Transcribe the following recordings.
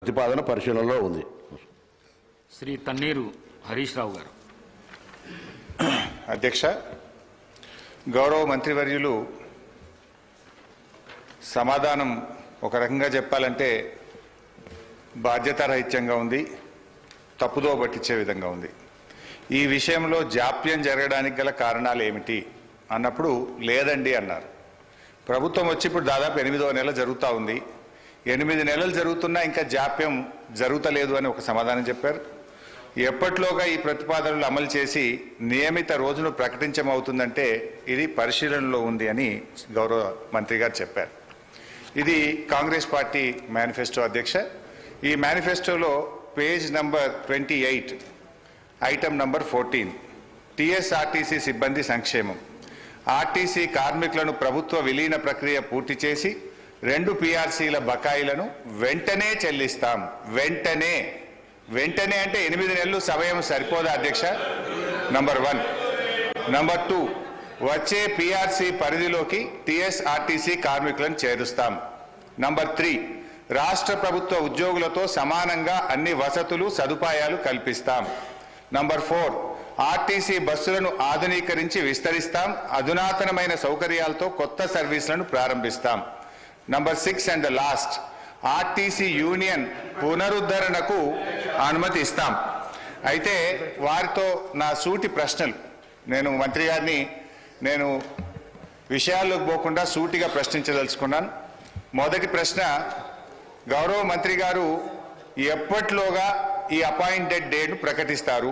ప్రతిపాదన పరిశీలనలో ఉంది. శ్రీ తన్నీరు హరీష్ రావు గారు. అధ్యక్ష, గౌరవ మంత్రివర్యులు సమాధానం ఒక రకంగా చెప్పాలంటే బాధ్యతారహిత్యంగా ఉంది, తప్పుదో పట్టించే విధంగా ఉంది. ఈ విషయంలో జాప్యం జరగడానికి గల కారణాలు ఏమిటి అన్నప్పుడు లేదండి అన్నారు. ప్రభుత్వం వచ్చి ఇప్పుడు దాదాపు 8వ నెల జరుగుతూ ఉంది. 8 నెలలు జరుగుతున్నా ఇంకా జాప్యం జరుగుతలేదు అని ఒక సమాధానం చెప్పారు. ఎప్పట్లోగా ఈ ప్రతిపాదనలు అమలు చేసి నియమిత రోజును ప్రకటించమవుతుందంటే ఇది పరిశీలనలో ఉంది అని గౌరవ మంత్రి గారు చెప్పారు. ఇది కాంగ్రెస్ పార్టీ మేనిఫెస్టో అధ్యక్ష. ఈ మేనిఫెస్టోలో page number 28 item number 14 TSRTC సిబ్బంది సంక్షేమం. ఆర్టీసీ కార్మికులను ప్రభుత్వ విలీన ప్రక్రియ పూర్తి చేసి 2 PRCల బకాయిలను వెంటనే చెల్లిస్తాం. వెంటనే అంటే 8 నెలలు సమయం సరిపోదా అధ్యక్ష? నంబర్ 1. నంబర్ 2, వచ్చే PRC పరిధిలోకి టీఎస్ఆర్టీసీ కార్మికులను చేరుస్తాం. నంబర్ 3, రాష్ట్ర ప్రభుత్వ ఉద్యోగులతో సమానంగా అన్ని వసతులు సదుపాయాలు కల్పిస్తాం. నంబర్ 4, ఆర్టీసీ బస్సులను ఆధునీకరించి విస్తరిస్తాం. అధునాతనమైన సౌకర్యాలతో కొత్త సర్వీసులను ప్రారంభిస్తాం. Number 6 and the last, RTC union పునరుద్ధరణకు అనుమతి ఇస్తాం. అయితే వారితో నా సూటి ప్రశ్నలు, నేను మంత్రి గారిని విషయాల్లోకి పోకుండా సూటిగా ప్రశ్నించదలుచుకున్నాను. మొదటి ప్రశ్న, గౌరవ మంత్రి గారు ఎప్పట్లోగా ఈ అపాయింటెడ్ డేట్ను ప్రకటిస్తారు?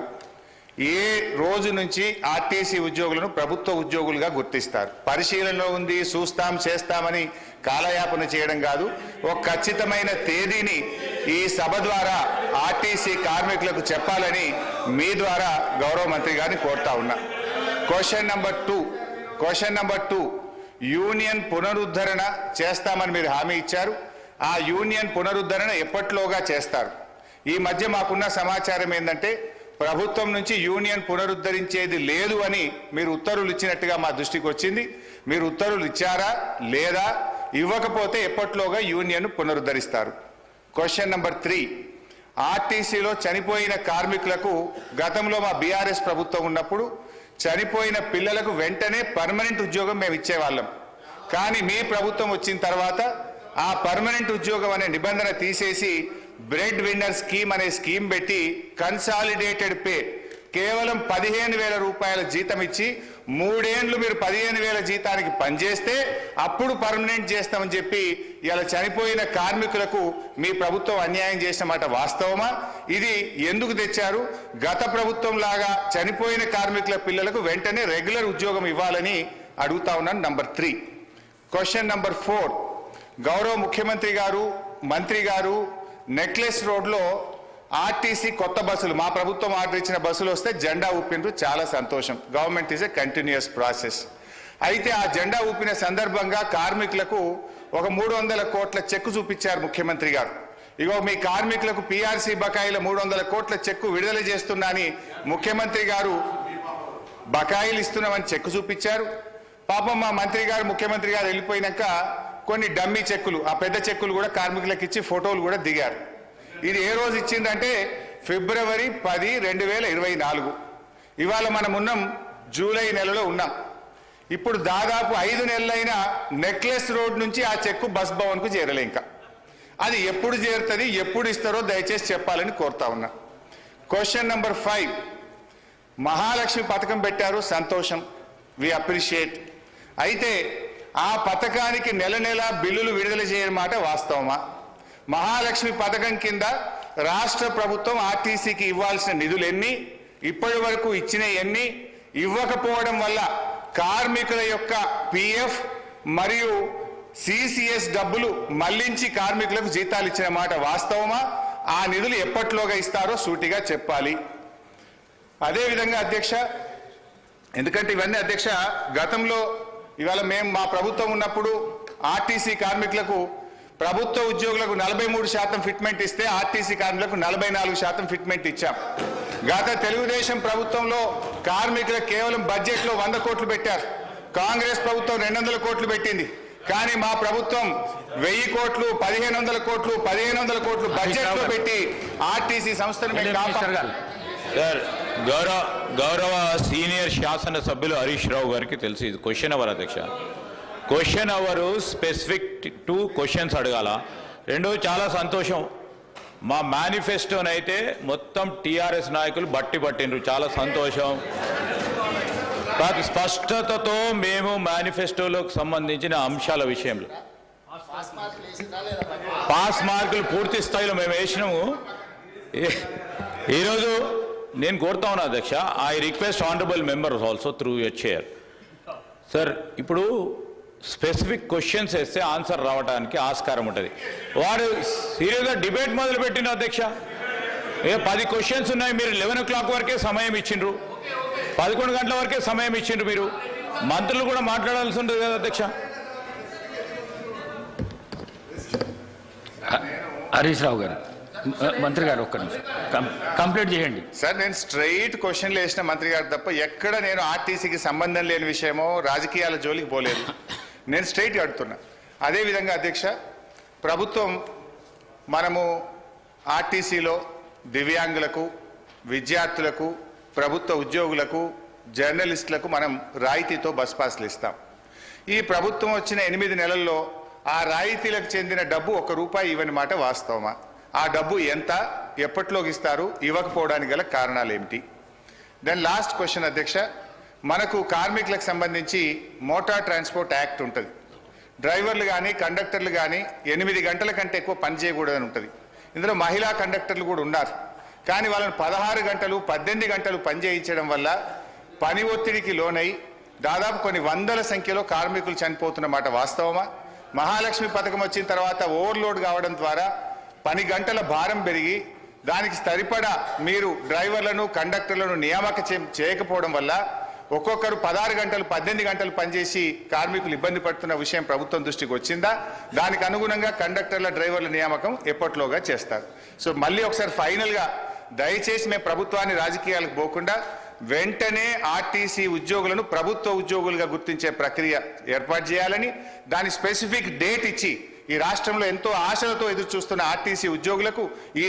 ఏ రోజు నుంచి ఆర్టీసీ ఉద్యోగులను ప్రభుత్వ ఉద్యోగులుగా గుర్తిస్తారు? పరిశీలనలో ఉంది, చూస్తాం చేస్తామని కాలయాపన చేయడం కాదు. ఒక ఖచ్చితమైన తేదీని ఈ సభ ద్వారా ఆర్టీసీ కార్మికులకు చెప్పాలని మీ ద్వారా గౌరవ మంత్రి గారిని కోరుతా ఉన్నా. క్వశ్చన్ నంబర్ 2, యూనియన్ పునరుద్ధరణ చేస్తామని మీరు హామీ ఇచ్చారు. ఆ యూనియన్ పునరుద్ధరణ ఎప్పట్లోగా చేస్తారు? ఈ మధ్య మాకున్న సమాచారం ఏంటంటే ప్రభుత్వం నుంచి యూనియన్ పునరుద్ధరించేది లేదు అని మీరు ఉత్తర్వులు ఇచ్చినట్టుగా మా దృష్టికి వచ్చింది. మీరు ఉత్తర్వులు ఇచ్చారా లేదా? ఇవ్వకపోతే ఎప్పట్లోగా యూనియన్ పునరుద్ధరిస్తారు? క్వశ్చన్ నంబర్ 3, ఆర్టీసీలో చనిపోయిన కార్మికులకు గతంలో మా బీఆర్ఎస్ ప్రభుత్వం ఉన్నప్పుడు చనిపోయిన పిల్లలకు వెంటనే పర్మనెంట్ ఉద్యోగం మేము ఇచ్చేవాళ్ళం. కానీ మీ ప్రభుత్వం వచ్చిన తర్వాత ఆ పర్మనెంట్ ఉద్యోగం అనే నిబంధన తీసేసి బ్రెడ్ విన్నర్ స్కీమ్ అనే స్కీమ్ పెట్టి కన్సాలిడేటెడ్ పే కేవలం 15,000 రూపాయల జీతం ఇచ్చి 3 ఏళ్ళు మీరు 15,000 జీతానికి పనిచేస్తే అప్పుడు పర్మనెంట్ చేస్తామని చెప్పి ఇలా చనిపోయిన కార్మికులకు మీ ప్రభుత్వం అన్యాయం చేసిన మాట వాస్తవమా? ఇది ఎందుకు తెచ్చారు? గత ప్రభుత్వం లాగా చనిపోయిన కార్మికుల పిల్లలకు వెంటనే రెగ్యులర్ ఉద్యోగం ఇవ్వాలని అడుగుతా ఉన్నాను. నంబర్ 3. క్వశ్చన్ నంబర్ 4, గౌరవ ముఖ్యమంత్రి గారు మంత్రి గారు నెక్లెస్ రోడ్లో ఆర్టీసీ కొత్త బస్సులు, మా ప్రభుత్వం ఆర్డర్ ఇచ్చిన బస్సులు వస్తే జెండా ఊపినరు, చాలా సంతోషం. Government is a continuous process. అయితే ఆ జెండా ఊపిన సందర్భంగా కార్మికులకు ఒక 300 కోట్ల చెక్కు చూపించారు ముఖ్యమంత్రి గారు. ఇగో మీ కార్మికులకు PRC బకాయిల 300 కోట్ల చెక్కు విడుదల చేస్తున్నా అని ముఖ్యమంత్రి గారు బకాయిలు ఇస్తున్నామని చెక్కు చూపించారు. పాపం మా మంత్రి గారు ముఖ్యమంత్రి గారు వెళ్ళిపోయినాక కొన్ని డమ్మీ చెక్కులు, ఆ పెద్ద చెక్కులు కూడా కార్మికులకు ఇచ్చి ఫోటోలు కూడా దిగారు. ఇది ఏ రోజు ఇచ్చిందంటే ఫిబ్రవరి 10, 2024. ఇవాళ మనం ఉన్నాం జూలై నెలలో ఉన్నాం. ఇప్పుడు దాదాపు 5 నెలలైనా నెక్లెస్ రోడ్ నుంచి ఆ చెక్కు బస్ భవన్కు చేరలే. ఇంకా అది ఎప్పుడు చేరుతుంది, ఎప్పుడు ఇస్తారో దయచేసి చెప్పాలని కోరుతా ఉన్నా. క్వశ్చన్ నంబర్ 5, మహాలక్ష్మి పథకం పెట్టారు, సంతోషం, వి అప్రిషియేట్. అయితే ఆ పథకానికి నెల బిల్లులు విడుదల చేయని మాట వాస్తవమా? మహాలక్ష్మి పథకం కింద రాష్ట్ర ప్రభుత్వం ఆర్టీసీకి ఇవ్వాల్సిన నిధులు ఎన్ని, ఇప్పటి వరకు ఇచ్చిన ఎన్ని, ఇవ్వకపోవడం వల్ల కార్మికుల యొక్క PF మరియు CCS డబ్బులు మళ్లించి కార్మికులకు జీతాలు ఇచ్చిన మాట వాస్తవమా? ఆ నిధులు ఎప్పట్లోగా ఇస్తారో సూటిగా చెప్పాలి. అదేవిధంగా అధ్యక్ష, ఎందుకంటే ఇవన్నీ అధ్యక్ష గతంలో ఇవాళ మేము మా ప్రభుత్వం ఉన్నప్పుడు ఆర్టీసీ కార్మికులకు ప్రభుత్వ ఉద్యోగులకు 43% ఫిట్మెంట్ ఇస్తే ఆర్టీసీ కార్మికులకు 44% ఫిట్మెంట్ ఇచ్చాం. గత తెలుగుదేశం ప్రభుత్వంలో కార్మికులకు కేవలం బడ్జెట్లో 100 కోట్లు పెట్టారు. కాంగ్రెస్ ప్రభుత్వం 200 కోట్లు పెట్టింది. కానీ మా ప్రభుత్వం 1000 కోట్లు 1500 కోట్లు 1500 కోట్లు బడ్జెట్ లో పెట్టి ఆర్టీసీ సంస్థను మేము కాపాడాలి. సార్ గౌరవ సీనియర్ శాసన సభ్యులు హరీష్ రావు గారికి తెలిసి ఇది క్వశ్చన్ అవర్ అధ్యక్ష. క్వశ్చన్ అవర్ స్పెసిఫిక్ 2 క్వశ్చన్స్ అడగాల. రెండో చాలా సంతోషం, మా మేనిఫెస్టోనైతే మొత్తం టీఆర్ఎస్ నాయకులు పట్టిండ్రు, చాలా సంతోషం. స్పష్టతతో మేము మేనిఫెస్టోలోకి సంబంధించిన అంశాల విషయంలో పాస్ మార్కులు పూర్తి స్థాయిలో మేము వేసినాము. ఈరోజు నేను కోరుతా ఉన్నా అధ్యక్ష, I request honourable members also through your chair. Sir ఇప్పుడు స్పెసిఫిక్ క్వశ్చన్స్ వేస్తే ఆన్సర్ రావడానికి ఆస్కారం ఉంటుంది. వాడు సీరియస్గా డిబేట్ మొదలుపెట్టిన అధ్యక్ష. 10 క్వశ్చన్స్ ఉన్నాయి, మీరు 11 o'clock వరకే సమయం ఇచ్చిండ్రు, 11 గంటల వరకే సమయం ఇచ్చిండ్రు. మీరు మంత్రులు కూడా మాట్లాడాల్సి ఉంటుంది కదా అధ్యక్ష. హరీష్ రావు గారు, మంత్రి గారు ఒక్క నిమిషం కంప్లీట్ చేయండి. సార్ నేను స్ట్రైట్ క్వశ్చన్లు వేసిన మంత్రి గారు తప్ప ఎక్కడ నేను ఆర్టీసీకి సంబంధం లేని విషయమో రాజకీయాల జోలికి పోలేదు. నేను స్ట్రైట్గా అడుగుతున్నా. అదేవిధంగా అధ్యక్ష, ప్రభుత్వం మనము ఆర్టీసీలో దివ్యాంగులకు, విద్యార్థులకు, ప్రభుత్వ ఉద్యోగులకు, జర్నలిస్టులకు మనం రాయితీతో బస్ పాస్లు ఇస్తాం. ఈ ప్రభుత్వం వచ్చిన 8 నెలల్లో ఆ రాయితీలకు చెందిన డబ్బు ₹1 ఇవ్వని మాట వాస్తవమా? ఆ డబ్బు ఎంత, ఎప్పట్లోకి ఇస్తారు, ఇవ్వకపోవడానికి గల కారణాలు ఏమిటి? దెన్ లాస్ట్ క్వశ్చన్ అధ్యక్ష, మనకు కార్మికులకు సంబంధించి మోటార్ ట్రాన్స్పోర్ట్ యాక్ట్ ఉంటుంది. డ్రైవర్లు కానీ కండక్టర్లు కానీ 8 గంటల కంటే ఎక్కువ పని చేయకూడదని ఉంటుంది. ఇందులో మహిళా కండక్టర్లు కూడా ఉన్నారు. కానీ వాళ్ళని 16 గంటలు 18 గంటలు పని చేయించడం వల్ల పని ఒత్తిడికి లోనై దాదాపు కొన్ని వందల సంఖ్యలో కార్మికులు చనిపోతున్న మాట వాస్తవమా? మహాలక్ష్మి పథకం వచ్చిన తర్వాత ఓవర్లోడ్ కావడం ద్వారా పని గంటల భారం పెరిగి దానికి సరిపడా మీరు డ్రైవర్లను కండక్టర్లను నియామక చేయకపోవడం వల్ల ఒక్కొక్కరు 16 గంటలు 18 గంటలు పనిచేసి కార్మికులు ఇబ్బంది పడుతున్న విషయం ప్రభుత్వం దృష్టికి వచ్చిందా? దానికి అనుగుణంగా కండక్టర్ల డ్రైవర్ల నియామకం ఎప్పట్లోగా చేస్తారు. సో మళ్ళీ ఒకసారి ఫైనల్గా దయచేసి మేము ప్రభుత్వాన్ని రాజకీయాలకు పోకుండా వెంటనే ఆర్టీసీ ఉద్యోగులను ప్రభుత్వ ఉద్యోగులుగా గుర్తించే ప్రక్రియ ఏర్పాటు చేయాలని, దాని స్పెసిఫిక్ డేట్ ఇచ్చి ఈ రాష్ట్రంలో ఎంతో ఆశలతో ఎదురు చూస్తున్న ఆర్టీసీ ఉద్యోగులకు ఈ